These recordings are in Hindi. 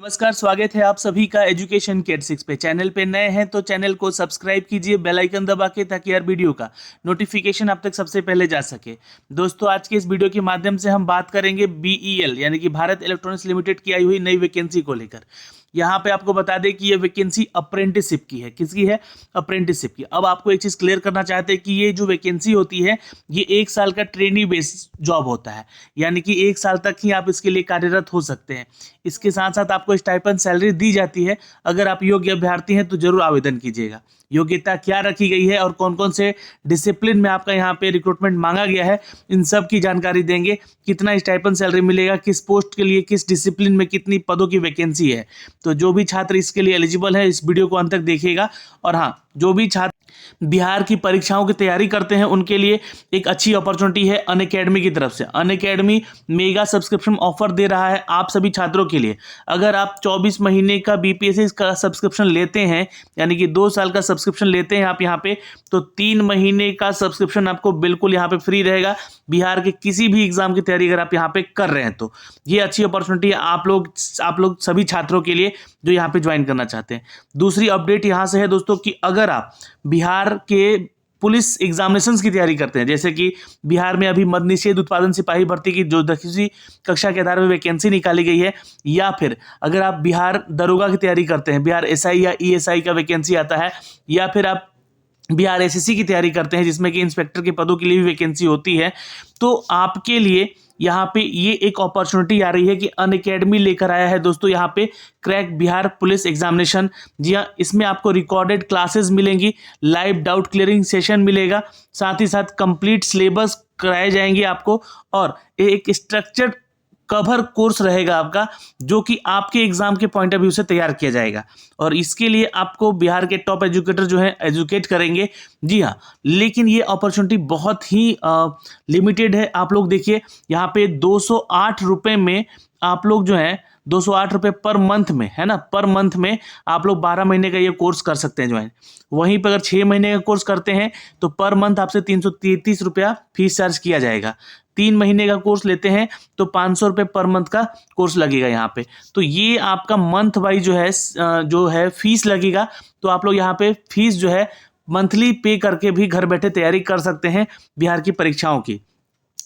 नमस्कार, स्वागत है आप सभी का एजुकेशन केट 6 पे। चैनल पे नए हैं तो चैनल को सब्सक्राइब कीजिए बेल आइकन दबा के, ताकि हर वीडियो का नोटिफिकेशन आप तक सबसे पहले जा सके। दोस्तों, आज के इस वीडियो के माध्यम से हम बात करेंगे बीईएल यानी कि भारत इलेक्ट्रॉनिक्स लिमिटेड की आई हुई नई वैकेंसी को लेकर। यहाँ पे आपको बता दें कि ये वैकेंसी अप्रेंटिसशिप की है। किसकी है? अप्रेंटिसशिप की। अब आपको एक चीज़ क्लियर करना चाहते हैं कि ये जो वैकेंसी होती है ये 1 साल का ट्रेनी बेस्ड जॉब होता है, यानी कि 1 साल तक ही आप इसके लिए कार्यरत हो सकते हैं। इसके साथ साथ आपको स्टाइपेंड सैलरी दी जाती है। अगर आप योग्य अभ्यर्थी हैं तो जरूर आवेदन कीजिएगा। योग्यता क्या रखी गई है और कौन कौन से डिसिप्लिन में आपका यहाँ पे रिक्रूटमेंट मांगा गया है, इन सब की जानकारी देंगे। कितना स्टाइपेंड सैलरी मिलेगा, किस पोस्ट के लिए, किस डिसिप्लिन में कितनी पदों की वैकेंसी है। तो जो भी छात्र इसके लिए एलिजिबल है इस वीडियो को अंत तक देखिएगा। और हाँ, जो भी छात्र बिहार की परीक्षाओं की तैयारी करते हैं उनके लिए एक अच्छी अपॉर्चुनिटी है अनअकैडमी की तरफ से। अनअकैडमी मेगा सब्सक्रिप्शन ऑफर दे रहा है आप सभी छात्रों के लिए। अगर आप 24 महीने का बीपीएससी का सब्सक्रिप्शन लेते हैं, यानी कि 2 साल का सब्सक्रिप्शन लेते हैं आप यहाँ पे, तो 3 महीने का सब्सक्रिप्शन आपको बिल्कुल यहाँ पे फ्री रहेगा। बिहार के किसी भी एग्जाम की तैयारी अगर आप यहाँ पे कर रहे हैं तो ये अच्छी अपॉर्चुनिटी है आप लोग सभी छात्रों के लिए जो यहाँ पे ज्वाइन करना चाहते हैं। दूसरी अपडेट यहाँ से है दोस्तों कि अगर आप बिहार के पुलिस एग्जामिनेशंस की तैयारी करते हैं, जैसे कि बिहार में अभी मद्य निषेध उत्पादन सिपाही भर्ती की जो 10वीं कक्षा के आधार पर वैकेंसी निकाली गई है, या फिर अगर आप बिहार दरोगा की तैयारी करते हैं, बिहार एसआई या ईएसआई का वैकेंसी आता है, या फिर आप बिहार एसएससी की तैयारी करते हैं जिसमें कि इंस्पेक्टर के पदों के लिए भी वैकेंसी होती है, तो आपके लिए यहाँ पे ये एक अपॉर्चुनिटी आ रही है कि अनअकैडमी लेकर आया है दोस्तों यहाँ पे क्रैक बिहार पुलिस एग्जामिनेशन। जी हाँ, इसमें आपको रिकॉर्डेड क्लासेस मिलेंगी, लाइव डाउट क्लियरिंग सेशन मिलेगा, साथ ही साथ कंप्लीट सिलेबस कराए जाएंगे आपको, और एक स्ट्रक्चर्ड कवर कोर्स रहेगा आपका, जो कि आपके एग्जाम के पॉइंट ऑफ व्यू से तैयार किया जाएगा। और इसके लिए आपको बिहार के टॉप एजुकेटर जो है एजुकेट करेंगे। जी हाँ, लेकिन ये अपॉर्चुनिटी बहुत ही लिमिटेड है। आप लोग देखिए यहाँ पे 208 रुपये में आप लोग जो है 208 रुपये पर मंथ में, है ना, पर मंथ में आप लोग 12 महीने का ये कोर्स कर सकते हैं ज्वाइन। वहीं पर अगर 6 महीने का कोर्स करते हैं तो पर मंथ आपसे 333 रुपया फीस चार्ज किया जाएगा। 3 महीने का कोर्स लेते हैं तो 500 रुपये पर मंथ का कोर्स लगेगा यहाँ पे। तो ये आपका मंथ वाइज जो है फीस लगेगा। तो आप लोग यहाँ पे फीस जो है मंथली पे करके भी घर बैठे तैयारी कर सकते हैं बिहार की परीक्षाओं की।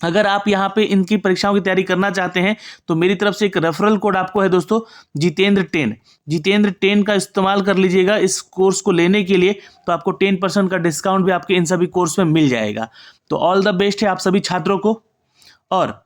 अगर आप यहाँ पे इनकी परीक्षाओं की तैयारी करना चाहते हैं तो मेरी तरफ से एक रेफरल कोड आपको है दोस्तों, जितेंद्र 10 का इस्तेमाल कर लीजिएगा इस कोर्स को लेने के लिए। तो आपको 10% का डिस्काउंट भी आपके इन सभी कोर्स में मिल जाएगा। तो ऑल द बेस्ट है आप सभी छात्रों को। और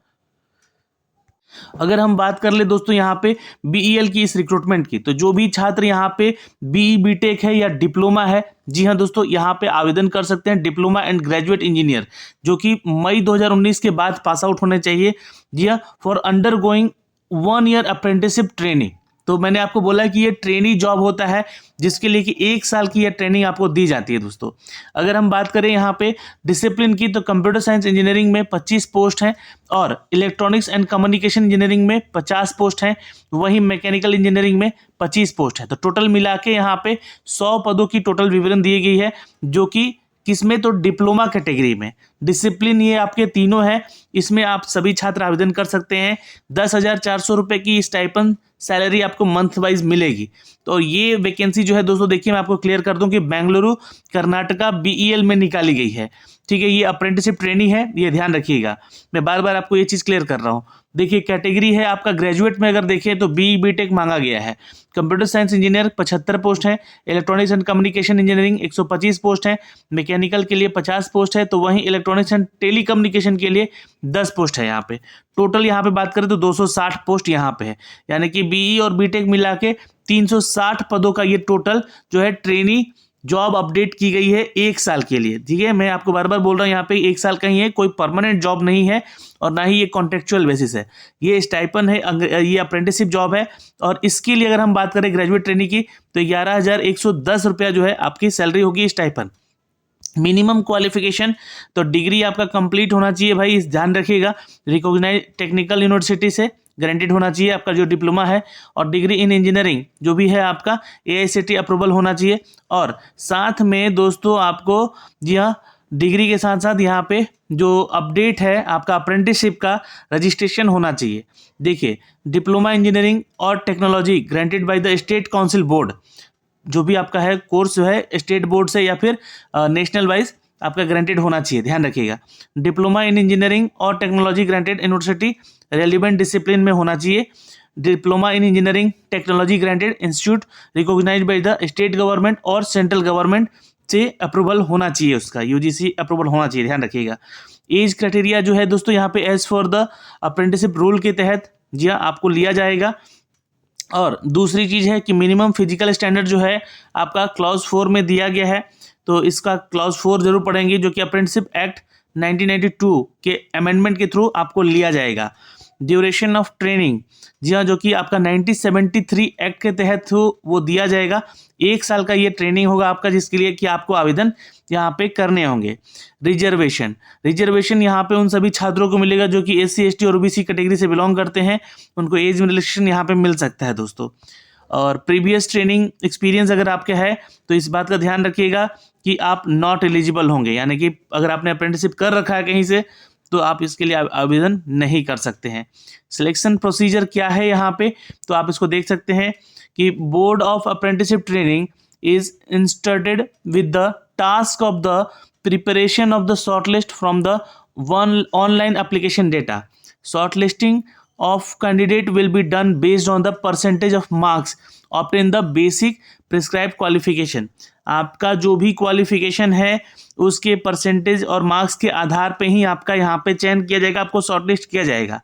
अगर हम बात कर ले दोस्तों यहाँ पे बीईएल की इस रिक्रूटमेंट की, तो जो भी छात्र यहाँ पे बीई बीटेक है या डिप्लोमा है, जी हाँ दोस्तों, यहाँ पे आवेदन कर सकते हैं। डिप्लोमा एंड ग्रेजुएट इंजीनियर जो कि मई 2019 के बाद पास आउट होने चाहिए। जी हाँ, for undergoing 1 year apprenticeship training. तो मैंने आपको बोला कि ये ट्रेनी जॉब होता है जिसके लिए कि 1 साल की यह ट्रेनिंग आपको दी जाती है दोस्तों। अगर हम बात करें यहाँ पे डिसिप्लिन की, तो कंप्यूटर साइंस इंजीनियरिंग में 25 पोस्ट हैं, और इलेक्ट्रॉनिक्स एंड कम्युनिकेशन इंजीनियरिंग में 50 पोस्ट हैं, वहीं मैकेनिकल इंजीनियरिंग में 25 पोस्ट है। तो टोटल मिला के यहाँ पे 100 पदों की टोटल विवरण दी गई है, जो कि किसमें, तो डिप्लोमा कैटेगरी में। डिसिप्लिन ये आपके तीनों है, इसमें आप सभी छात्र आवेदन कर सकते हैं। 10,400 रुपये की स्टाइपेंड सैलरी आपको मंथ वाइज मिलेगी। तो ये वैकेंसी जो है दोस्तों, देखिए मैं आपको क्लियर कर दूं कि बेंगलुरु कर्नाटका बीईएल में निकाली गई है। ठीक है, ये अप्रेंटिसशिप ट्रेनिंग है, ये ध्यान रखिएगा। मैं बार बार आपको ये चीज़ क्लियर कर रहा हूँ। देखिए कैटेगरी है आपका ग्रेजुएट में, अगर देखें तो बीई बीटेक मांगा गया है। कंप्यूटर साइंस इंजीनियर 75 पोस्ट हैं, electronics and communication engineering 125 post हैं, मैकेनिकल के लिए 50 पोस्ट है, तो वहीं इलेक्ट्रॉनिक्स एंड टेलीकम्युनिकेशन के लिए 10 पोस्ट है। यहाँ पे टोटल यहाँ पे बात करें तो 260 पोस्ट यहाँ पे है, यानी कि बीई और बीटेक मिला के 360 पदों का ये टोटल जो है ट्रेनी जॉब अपडेट की गई है 1 साल के लिए। ठीक है, मैं आपको बार बार बोल रहा हूँ यहाँ पे 1 साल का ही है, कोई परमानेंट जॉब नहीं है, और ना ही ये कॉन्ट्रेक्चुअल बेसिस है। ये स्टाइपेंड है, ये अप्रेंटिसशिप जॉब है। और इसके लिए अगर हम बात करें ग्रेजुएट ट्रेनी की, तो 11,110 रुपया जो है आपकी सैलरी होगी स्टाइपेंड। मिनिमम क्वालिफिकेशन तो डिग्री आपका कंप्लीट होना चाहिए भाई, इस ध्यान रखिएगा। रिकॉग्नाइज टेक्निकल यूनिवर्सिटी से गारंटेड होना चाहिए आपका जो डिप्लोमा है, और डिग्री इन इंजीनियरिंग जो भी है आपका AICTE अप्रूवल होना चाहिए। और साथ में दोस्तों आपको, जी हाँ, डिग्री के साथ साथ यहाँ पे जो अपडेट है आपका अप्रेंटिसशिप का रजिस्ट्रेशन होना चाहिए। देखिए, डिप्लोमा इंजीनियरिंग और technology granted by the state council board, जो भी आपका है कोर्स जो है स्टेट बोर्ड से या फिर नेशनल वाइज आपका ग्रांटेड होना चाहिए, ध्यान रखिएगा। डिप्लोमा इन इंजीनियरिंग और technology granted university relevant discipline में होना चाहिए। Diploma in engineering technology granted institute recognised by the state government और सेंट्रल गवर्नमेंट से अप्रूवल होना चाहिए, उसका यूजीसी अप्रूवल होना चाहिए, ध्यान रखिएगा। एज क्राइटेरिया जो है दोस्तों यहाँ पे as for the apprenticeship rule के तहत जी हाँ आपको लिया जाएगा। और दूसरी चीज़ है कि मिनिमम फिजिकल स्टैंडर्ड जो है आपका क्लॉज 4 में दिया गया है, तो इसका क्लॉज 4 जरूर पढ़ेंगे, जो कि अप्रेंटिसशिप एक्ट 1992 के अमेंडमेंट के थ्रू आपको लिया जाएगा। ड्यूरेशन ऑफ ट्रेनिंग जी हाँ, जो कि आपका 1973 एक्ट के तहत वो दिया जाएगा। 1 साल का ये ट्रेनिंग होगा आपका, जिसके लिए कि आपको आवेदन यहाँ पे करने होंगे। रिजर्वेशन यहाँ पे उन सभी छात्रों को मिलेगा जो कि SC ST और OBC कैटेगरी से बिलोंग करते हैं, उनको एज में रिलैक्सेशन यहाँ पे मिल सकता है दोस्तों। और प्रीवियस ट्रेनिंग एक्सपीरियंस अगर आपका है तो इस बात का ध्यान रखिएगा कि आप नॉट एलिजिबल होंगे, यानी कि अगर आपने अप्रेंटिसशिप कर रखा है कहीं से तो आप इसके लिए आवेदन नहीं कर सकते हैं। सिलेक्शन प्रोसीजर क्या है यहाँ पे, तो आप इसको देख सकते हैं कि board of apprenticeship training is instructed with the task of the preparation of the shortlist from the one online application data. Shortlisting of candidate will be done based on the percentage of marks obtained the basic prescribed qualification। आपका जो भी क्वालिफिकेशन है उसके परसेंटेज और मार्क्स के आधार पे ही आपका यहाँ पे चयन किया जाएगा, आपको शॉर्टलिस्ट किया जाएगा।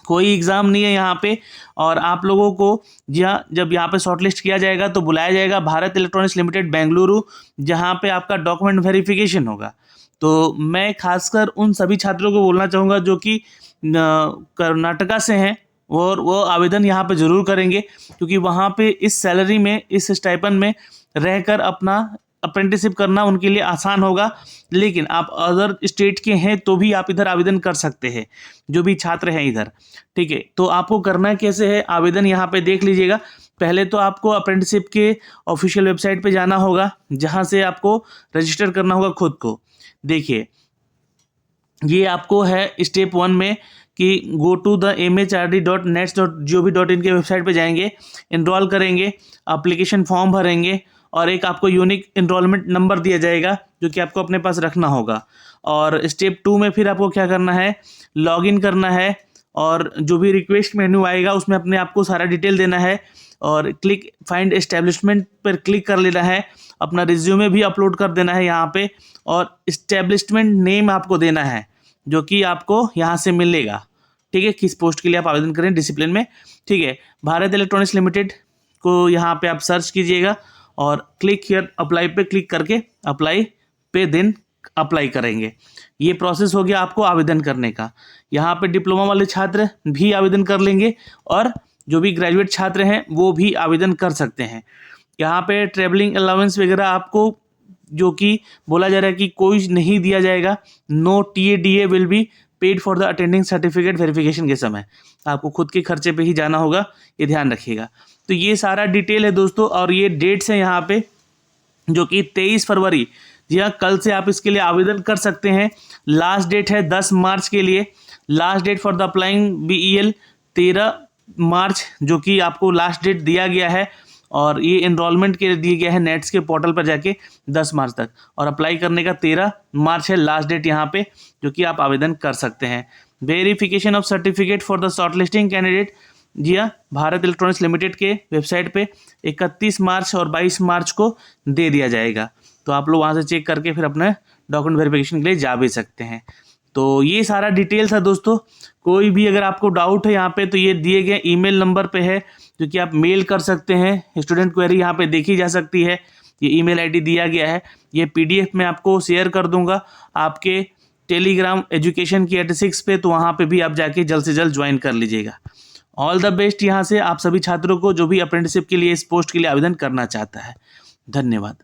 कोई एग्ज़ाम नहीं है यहाँ पे। और आप लोगों को जब यहाँ पे शॉर्टलिस्ट किया जाएगा तो बुलाया जाएगा भारत इलेक्ट्रॉनिक्स लिमिटेड बेंगलुरु, जहाँ पे आपका डॉक्यूमेंट वेरिफिकेशन होगा। तो मैं खासकर उन सभी छात्रों को बोलना चाहूँगा जो कि कर्नाटका से हैं और वो आवेदन यहाँ पे ज़रूर करेंगे, क्योंकि वहाँ पे इस सैलरी में, इस स्टाइपेंड में रहकर अपना अप्रेंटिसशिप करना उनके लिए आसान होगा। लेकिन आप अदर स्टेट के हैं तो भी आप इधर आवेदन कर सकते हैं, जो भी छात्र हैं इधर, ठीक है। तो आपको करना कैसे है, आवेदन यहाँ पे देख लीजिएगा। पहले तो आपको अप्रेंटिसशिप के ऑफिशियल वेबसाइट पे जाना होगा, जहाँ से आपको रजिस्टर करना होगा खुद को। देखिए, ये आपको है स्टेप 1 में कि गो टू द mhrd.nets.gov.in के वेबसाइट पे जाएंगे, इनरोल करेंगे, एप्लीकेशन फॉर्म भरेंगे और एक आपको यूनिक इनरोलमेंट नंबर दिया जाएगा जो कि आपको अपने पास रखना होगा। और स्टेप 2 में फिर आपको क्या करना है, लॉगिन करना है और जो भी रिक्वेस्ट मेन्यू आएगा उसमें अपने आपको सारा डिटेल देना है और क्लिक फाइंड एस्टेब्लिशमेंट पर क्लिक कर लेना है। अपना रिज्यूमे भी अपलोड कर देना है यहाँ पे और एस्टेब्लिशमेंट नेम आपको देना है जो कि आपको यहाँ से मिलेगा, ठीक है, किस पोस्ट के लिए आप आवेदन करें डिसिप्लिन में, ठीक है। भारत इलेक्ट्रॉनिक्स लिमिटेड को यहाँ पे आप सर्च कीजिएगा और क्लिक हियर अप्लाई पे क्लिक करके अप्लाई पे देन अप्लाई करेंगे। ये प्रोसेस हो गया आपको आवेदन करने का। यहाँ पे डिप्लोमा वाले छात्र भी आवेदन कर लेंगे और जो भी ग्रेजुएट छात्र हैं वो भी आवेदन कर सकते हैं। यहाँ पे ट्रेवलिंग अलाउंस वगैरह आपको जो कि बोला जा रहा है कि कोई नहीं दिया जाएगा। No TADA will be paid for the attending certificate verification के समय, आपको खुद के खर्चे पे ही जाना होगा, ये ध्यान रखिएगा। तो ये सारा डिटेल है दोस्तों और ये डेट्स हैं यहाँ पे जो कि 23 फरवरी, जी हाँ, कल से आप इसके लिए आवेदन कर सकते हैं। लास्ट डेट है 10 मार्च के लिए। Last date for the applying BEL 13 March जो कि आपको लास्ट डेट दिया गया है और ये एनरोलमेंट के लिए दिया गया है नेट्स के पोर्टल पर जाके 10 मार्च तक, और अप्लाई करने का 13 मार्च है लास्ट डेट यहाँ पे जो कि आप आवेदन कर सकते हैं। Verification of certificate for the shortlisting candidate, जी हाँ, भारत इलेक्ट्रॉनिक्स लिमिटेड के वेबसाइट पे 31 मार्च और 22 मार्च को दे दिया जाएगा। तो आप लोग वहाँ से चेक करके फिर अपने डॉक्यूमेंट वेरिफिकेशन के लिए जा भी सकते हैं। तो ये सारा डिटेल्स है दोस्तों। कोई भी अगर आपको डाउट है यहाँ पे तो ये दिए गए ईमेल नंबर पे है जो कि आप मेल कर सकते हैं। स्टूडेंट क्वेरी यहाँ पे देखी जा सकती है, ये ईमेल आईडी दिया गया है। ये PDF में आपको शेयर कर दूंगा आपके टेलीग्राम एजुकेशन की 86 पे, तो वहाँ पे भी आप जाके जल्द से जल्द ज्वाइन कर लीजिएगा। ऑल द बेस्ट यहाँ से आप सभी छात्रों को जो भी अप्रेंटिसशिप के लिए इस पोस्ट के लिए आवेदन करना चाहता है। धन्यवाद।